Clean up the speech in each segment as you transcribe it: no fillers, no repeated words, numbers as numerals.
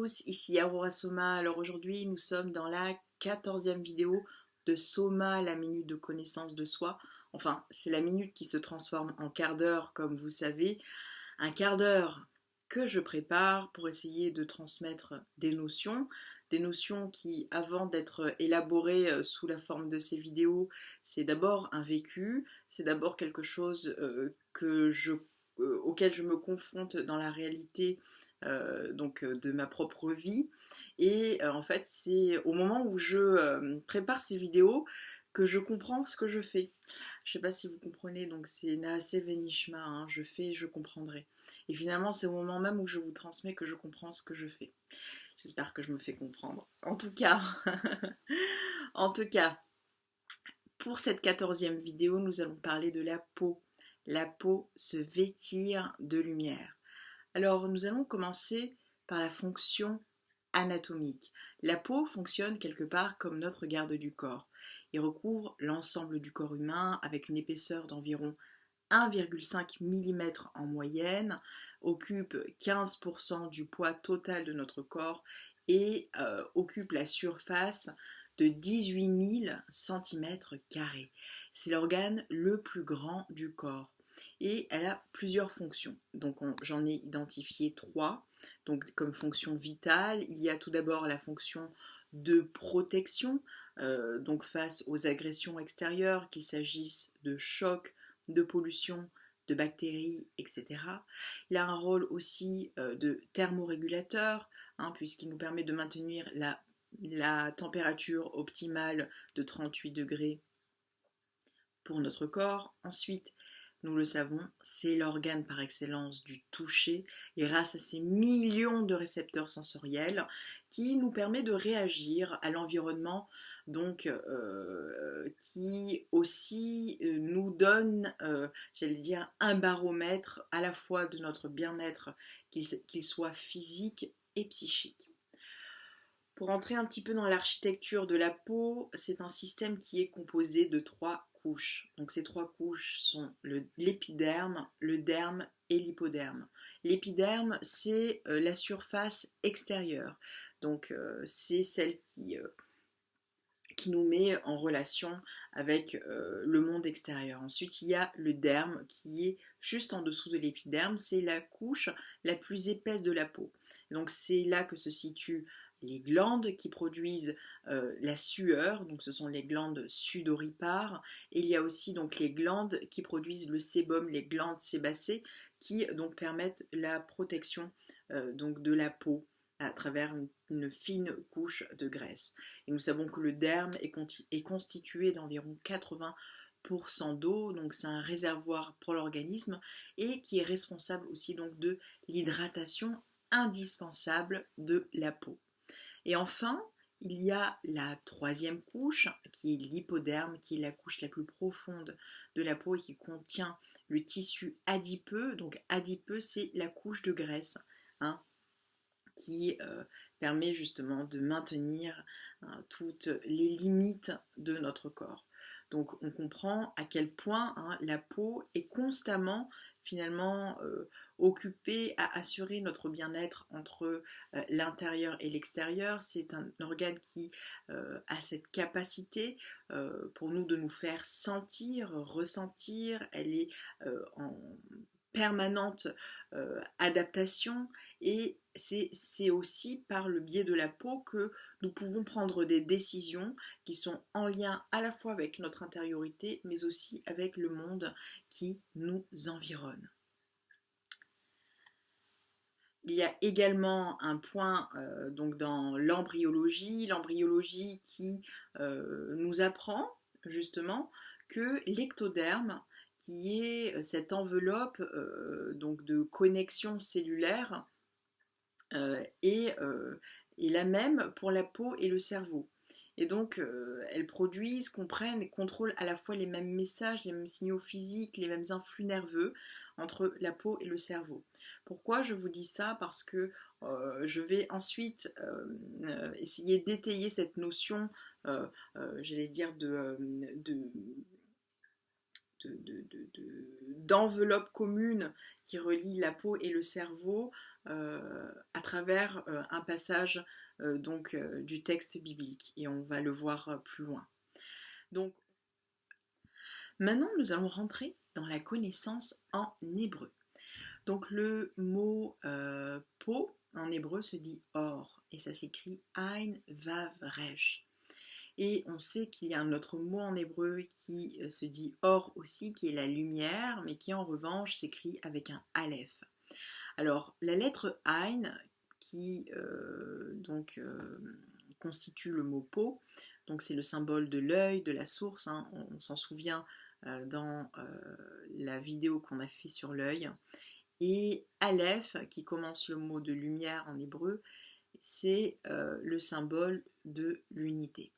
tous, ici Aurora Soma. Alors aujourd'hui, nous sommes dans la 14e vidéo de Soma, la minute de connaissance de soi. Enfin, c'est la minute qui se transforme en quart d'heure, comme vous savez. Un quart d'heure que je prépare pour essayer de transmettre des notions qui, avant d'être élaborées sous la forme de ces vidéos, c'est d'abord un vécu, c'est d'abord quelque chose auquel je me confronte dans la réalité de ma propre vie. Et en fait, c'est au moment où je prépare ces vidéos que je comprends ce que je fais. Je sais pas si vous comprenez, donc c'est Naase Venishma, hein, je fais, je comprendrai. Et finalement, c'est au moment même où je vous transmets que je comprends ce que je fais. J'espère que je me fais comprendre. En tout cas, en tout cas, pour cette 14e vidéo, nous allons parler de la peau. La peau se vêtir de lumière. Alors, nous allons commencer par la fonction anatomique. La peau fonctionne quelque part comme notre garde du corps. Il recouvre l'ensemble du corps humain avec une épaisseur d'environ 1,5 mm en moyenne, occupe 15% du poids total de notre corps et occupe la surface de 18 000 cm². C'est l'organe le plus grand du corps et elle a plusieurs fonctions. Donc j'en ai identifié 3. Donc comme fonction vitale, il y a tout d'abord la fonction de protection, donc face aux agressions extérieures, qu'il s'agisse de chocs, de pollution, de bactéries, etc. Il a un rôle aussi de thermorégulateur, hein, puisqu'il nous permet de maintenir la température optimale de 38 degrés pour notre corps. Ensuite, nous le savons, c'est l'organe par excellence du toucher, et grâce à ces millions de récepteurs sensoriels qui nous permet de réagir à l'environnement, donc qui aussi nous donne, j'allais dire, un baromètre à la fois de notre bien-être, qu'il soit physique et psychique. Pour entrer un petit peu dans l'architecture de la peau, c'est un système qui est composé de 3 couches. Donc ces 3 couches sont l'épiderme, le derme et l'hypoderme. L'épiderme, c'est la surface extérieure. Donc c'est celle qui nous met en relation avec le monde extérieur. Ensuite, il y a le derme qui est juste en dessous de l'épiderme. C'est la couche la plus épaisse de la peau. Donc c'est là que se situent les glandes qui produisent la sueur, donc ce sont les glandes sudoripares, et il y a aussi donc les glandes qui produisent le sébum, les glandes sébacées, qui donc permettent la protection donc de la peau à travers une fine couche de graisse. Et nous savons que le derme est constitué d'environ 80% d'eau, donc c'est un réservoir pour l'organisme et qui est responsable aussi donc de l'hydratation indispensable de la peau. Et enfin, il y a la 3e couche qui est l'hypoderme, qui est la couche la plus profonde de la peau et qui contient le tissu adipeux. Donc adipeux, c'est la couche de graisse, hein, qui permet justement de maintenir toutes les limites de notre corps. Donc on comprend à quel point la peau est constamment finalement occupée à assurer notre bien-être entre l'intérieur et l'extérieur. C'est un organe qui a cette capacité pour nous de nous faire sentir, ressentir. Elle est en permanente adaptation et c'est aussi par le biais de la peau que nous pouvons prendre des décisions qui sont en lien à la fois avec notre intériorité mais aussi avec le monde qui nous environne. Il y a également un point donc dans l'embryologie qui nous apprend justement que l'ectoderme, qui est cette enveloppe donc de connexion cellulaire, est la même pour la peau et le cerveau. Et donc, elles produisent, comprennent et contrôlent à la fois les mêmes messages, les mêmes signaux physiques, les mêmes influx nerveux entre la peau et le cerveau. Pourquoi je vous dis ça? Parce que je vais ensuite essayer d'étayer cette notion, j'allais dire, d'enveloppe commune qui relie la peau et le cerveau à travers un passage du texte biblique, et on va le voir plus loin. Donc maintenant nous allons rentrer dans la connaissance en hébreu. Donc le mot po en hébreu se dit or, et ça s'écrit Ein Vav Resh. Et on sait qu'il y a un autre mot en hébreu qui se dit or aussi, qui est la lumière, mais qui en revanche s'écrit avec un aleph. Alors la lettre Ein, qui constitue le mot po, donc c'est le symbole de l'œil, de la source, hein, on s'en souvient dans la vidéo qu'on a fait sur l'œil. Et aleph, qui commence le mot de lumière en hébreu, c'est le symbole de l'unité.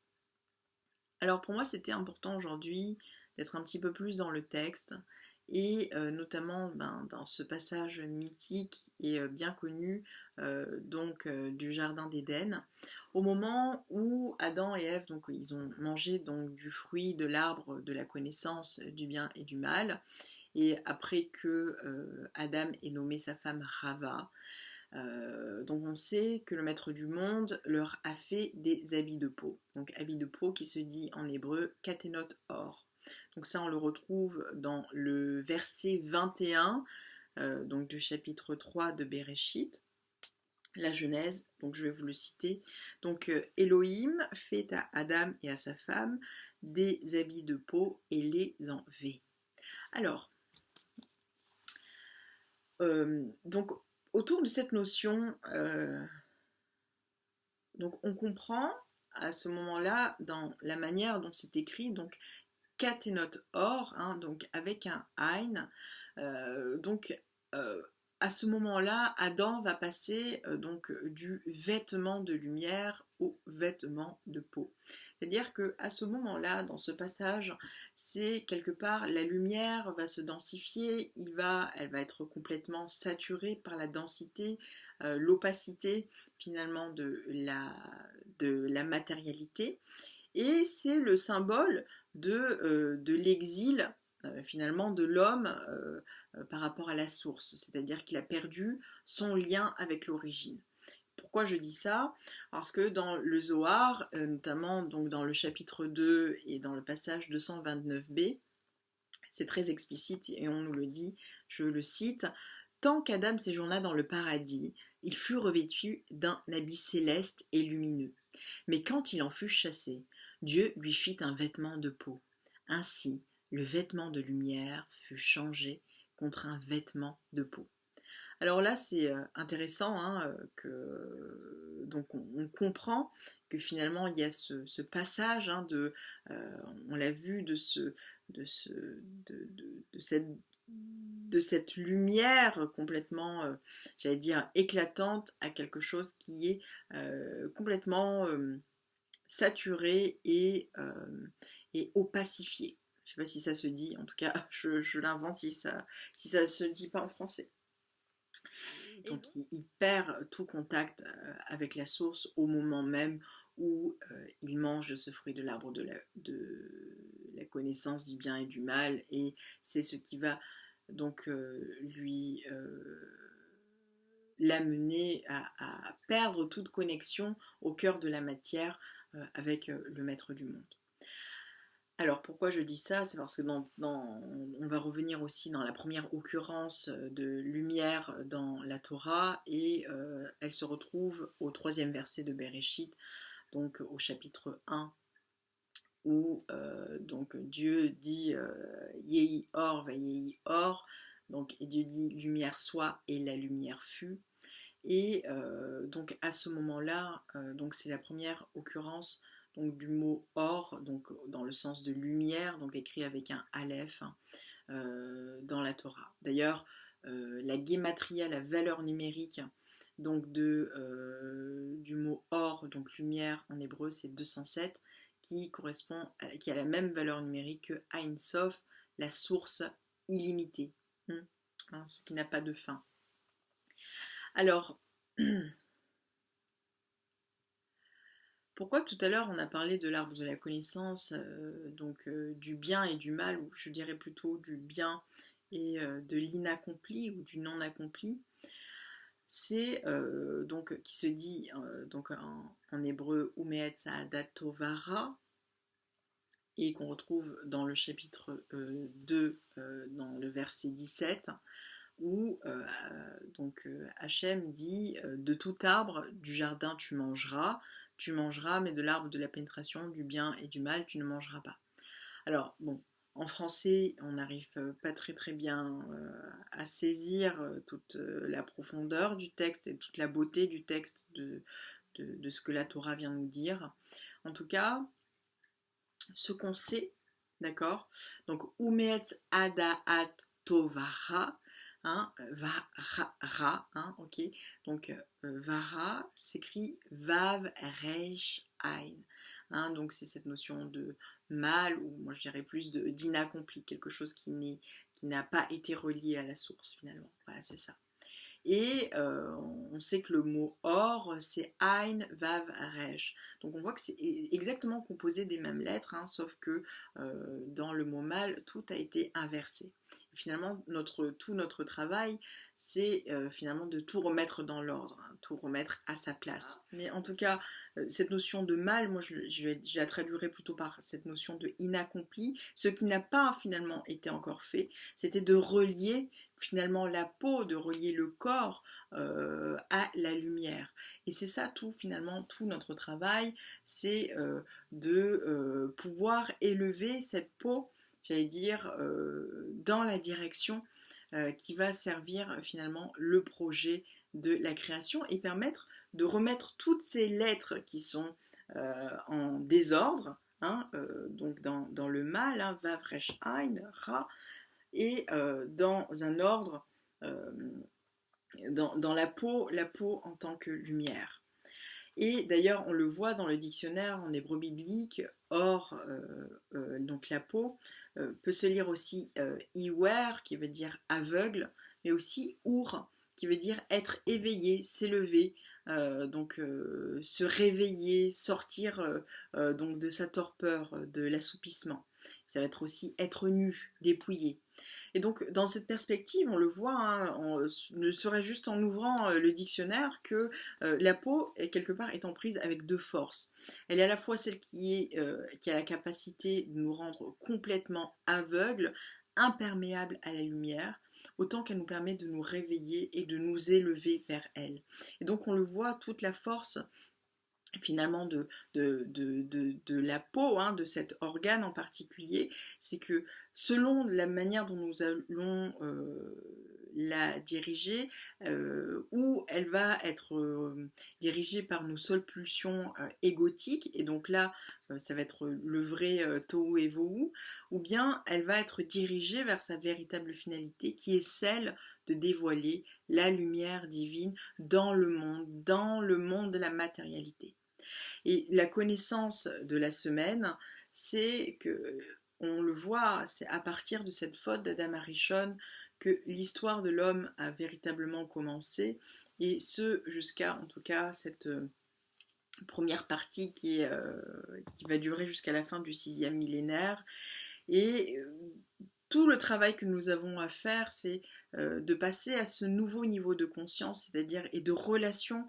Alors pour moi c'était important aujourd'hui d'être un petit peu plus dans le texte, et notamment dans ce passage mythique et bien connu du jardin d'Éden, au moment où Adam et Ève ils ont mangé du fruit de l'arbre de la connaissance du bien et du mal, et après que Adam ait nommé sa femme Rava, donc on sait que le maître du monde leur a fait des habits de peau. Donc habits de peau qui se dit en hébreu katenot or. Donc ça on le retrouve dans le verset 21 du chapitre 3 de Bereshit, la Genèse, donc je vais vous le citer. Donc Elohim fait à Adam et à sa femme des habits de peau et les en vêt. Alors, donc autour de cette notion, donc on comprend à ce moment-là dans la manière dont c'est écrit, donc katenot or, hein, donc avec un ein, à ce moment-là, Adam va passer du vêtement de lumière au vêtement de peau. C'est-à-dire qu'à ce moment-là, dans ce passage, c'est quelque part la lumière va se densifier, elle va être complètement saturée par la densité, l'opacité finalement de la matérialité, et c'est le symbole de l'exil finalement de l'homme par rapport à la source, c'est-à-dire qu'il a perdu son lien avec l'origine. Pourquoi je dis ça? Parce que dans le Zohar, notamment donc dans le chapitre 2 et dans le passage 229b, c'est très explicite et on nous le dit, je le cite: tant qu'Adam séjourna dans le paradis, il fut revêtu d'un habit céleste et lumineux. Mais quand il en fut chassé, Dieu lui fit un vêtement de peau. Ainsi, le vêtement de lumière fut changé contre un vêtement de peau. Alors là, c'est intéressant, hein, donc on comprend que finalement il y a ce passage, hein, on l'a vu, de cette lumière complètement, j'allais dire, éclatante, à quelque chose qui est complètement saturé et opacifié. Je ne sais pas si ça se dit, en tout cas je l'invente si ça ne se dit pas en français. Donc il perd tout contact avec la source au moment même où il mange de ce fruit de l'arbre de la connaissance du bien et du mal, et c'est ce qui va donc l'amener à perdre toute connexion au cœur de la matière avec le maître du monde. Alors pourquoi je dis ça? C'est parce que on va revenir aussi dans la première occurrence de lumière dans la Torah, et elle se retrouve au 3e verset de Bereshit, donc au chapitre 1, où Dieu dit Yehi or va Yehi or, et Dieu dit lumière soit, et la lumière fut. Et donc à ce moment-là, c'est la première occurrence donc du mot or, donc dans le sens de lumière, donc écrit avec un aleph dans la Torah. D'ailleurs, la gematria, la valeur numérique donc du mot or, donc lumière en hébreu, c'est 207, qui a la même valeur numérique que Ein Sof, la source illimitée, ce qui n'a pas de fin. Alors, pourquoi tout à l'heure on a parlé de l'arbre de la connaissance, du bien et du mal, ou je dirais plutôt du bien et de l'inaccompli ou du non accompli? c'est donc qui se dit donc en hébreu Umeet Saadat Tovara, et qu'on retrouve dans le chapitre 2, dans le verset 17, où Hachem dit de tout arbre du jardin tu mangeras, mais de l'arbre de la pénétration du bien et du mal tu ne mangeras pas. Alors bon, en français on n'arrive pas très bien à saisir toute la profondeur du texte et toute la beauté du texte de ce que la Torah vient nous dire. En tout cas, ce qu'on sait, d'accord, donc Umetz Adaat Tovara, hein, Vara, hein, ok, donc Vara s'écrit Vav Resh Ain, hein, donc c'est cette notion de mal, ou moi je dirais plus d'inaccompli, quelque chose qui n'a pas été relié à la source finalement, voilà, c'est ça. Et on sait que le mot or, c'est Ein, Vav, Resh. Donc on voit que c'est exactement composé des mêmes lettres, hein, sauf que dans le mot mal, tout a été inversé. Et finalement, tout notre travail, c'est finalement de tout remettre dans l'ordre, hein, tout remettre à sa place. Mais en tout cas, cette notion de mal, moi je la traduirais plutôt par cette notion de inaccompli. Ce qui n'a pas finalement été encore fait, c'était de relier finalement la peau, de relier le corps à la lumière. Et c'est ça tout finalement, tout notre travail, c'est de pouvoir élever cette peau, j'allais dire, dans la direction qui va servir finalement le projet de la création et permettre de remettre toutes ces lettres qui sont en désordre, hein, donc dans le mal, hein, Vav, Resh, Ain, Ra, et dans un ordre, dans la peau en tant que lumière. Et d'ailleurs, on le voit dans le dictionnaire en hébreu biblique, or, donc la peau, peut se lire aussi iwer, qui veut dire aveugle, mais aussi our, qui veut dire être éveillé, s'élever, donc se réveiller, sortir donc de sa torpeur, de l'assoupissement. Ça va être aussi être nu, dépouillé. Et donc, dans cette perspective, on le voit, hein, ne serait juste en ouvrant le dictionnaire que la peau, quelque part, est en prise avec deux forces. Elle est à la fois celle qui a la capacité de nous rendre complètement aveugles, imperméables à la lumière, autant qu'elle nous permet de nous réveiller et de nous élever vers elle. Et donc, on le voit, toute la force finalement de la peau, hein, de cet organe en particulier, c'est que selon la manière dont nous allons la diriger, ou elle va être dirigée par nos seules pulsions égotiques, et donc là ça va être le vrai tohu et vohu, ou bien elle va être dirigée vers sa véritable finalité qui est celle de dévoiler la lumière divine dans le monde de la matérialité. Et la connaissance de la semaine, c'est que, on le voit, c'est à partir de cette faute d'Adam Arishon que l'histoire de l'homme a véritablement commencé, et ce jusqu'à en tout cas cette première partie qui va durer jusqu'à la fin du 6e millénaire. Et tout le travail que nous avons à faire, c'est de passer à ce nouveau niveau de conscience, c'est-à-dire et de relation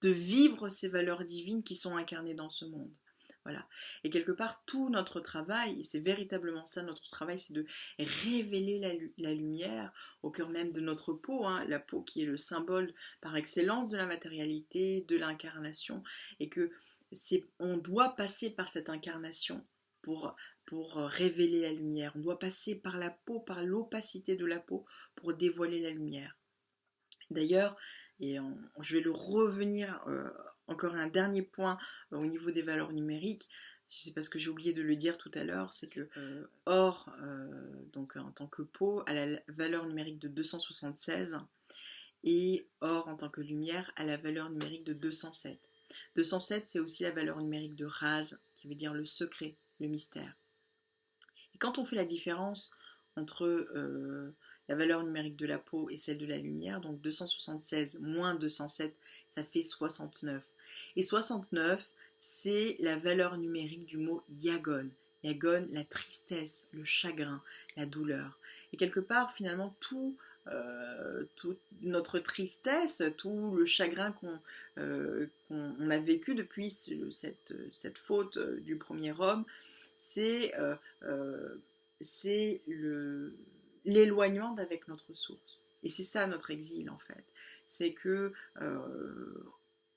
de vivre ces valeurs divines qui sont incarnées dans ce monde. Voilà. Et quelque part, tout notre travail, et c'est véritablement ça notre travail, c'est de révéler la lumière au cœur même de notre peau, hein, la peau qui est le symbole par excellence de la matérialité, de l'incarnation, et que on doit passer par cette incarnation pour révéler la lumière. On doit passer par la peau, par l'opacité de la peau pour dévoiler la lumière. D'ailleurs, et je vais le revenir encore un dernier point au niveau des valeurs numériques, c'est parce que j'ai oublié de le dire tout à l'heure, c'est que or, donc en tant que peau, a la valeur numérique de 276, et or en tant que lumière a la valeur numérique de 207. 207, c'est aussi la valeur numérique de Raz, qui veut dire le secret, le mystère. Et quand on fait la différence entre la valeur numérique de la peau et celle de la lumière, donc 276 moins 207, ça fait 69. Et 69, c'est la valeur numérique du mot yagon. Yagon, la tristesse, le chagrin, la douleur. Et quelque part, finalement, toute notre tristesse, tout le chagrin qu'on a vécu depuis cette faute du premier homme, c'est l'éloignement d'avec notre source. Et c'est ça notre exil en fait. C'est que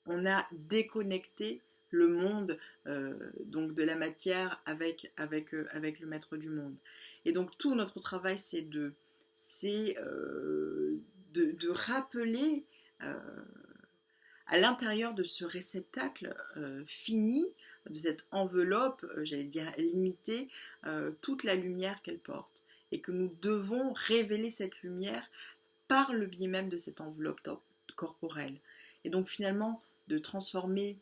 on a déconnecté le monde donc de la matière avec le maître du monde. Et donc tout notre travail c'est de rappeler à l'intérieur de ce réceptacle fini, de cette enveloppe, j'allais dire limitée, toute la lumière qu'elle porte. Et que nous devons révéler cette lumière par le biais même de cette enveloppe corporelle. Et donc finalement, de transformer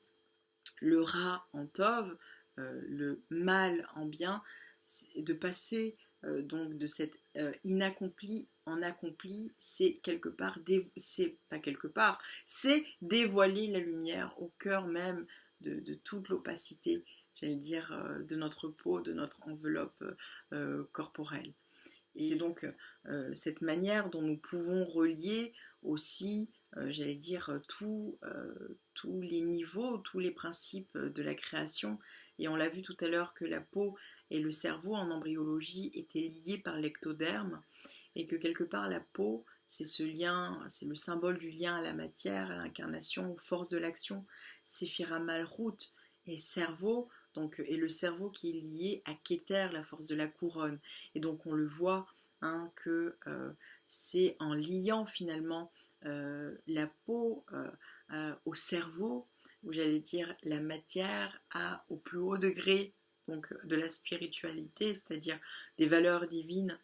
le Ra en Tov, le mal en bien, de passer donc de cette inaccompli en accompli, c'est quelque part, c'est pas quelque part, c'est dévoiler la lumière au cœur même de toute l'opacité, j'allais dire, de notre peau, de notre enveloppe corporelle. Et c'est donc cette manière dont nous pouvons relier aussi, j'allais dire, tous les niveaux, tous les principes de la création. Et on l'a vu tout à l'heure que la peau et le cerveau en embryologie étaient liés par l'ectoderme et que quelque part la peau, c'est ce lien, c'est le symbole du lien à la matière, à l'incarnation, aux forces de l'action, Séphira Malrout et cerveau. Donc, et le cerveau qui est lié à Keter, la force de la couronne. Et donc on le voit hein, que c'est en liant finalement la peau au cerveau, où j'allais dire la matière au plus haut degré donc, de la spiritualité, c'est-à-dire des valeurs divines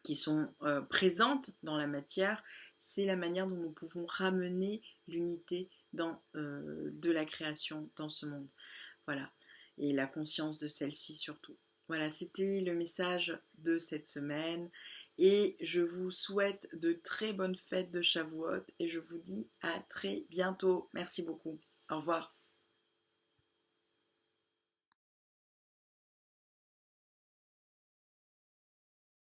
qui sont présentes dans la matière, c'est la manière dont nous pouvons ramener l'unité de la création dans ce monde. Voilà. Et la conscience de celle-ci surtout. Voilà, c'était le message de cette semaine et je vous souhaite de très bonnes fêtes de Shavuot et je vous dis à très bientôt. Merci beaucoup. Au revoir.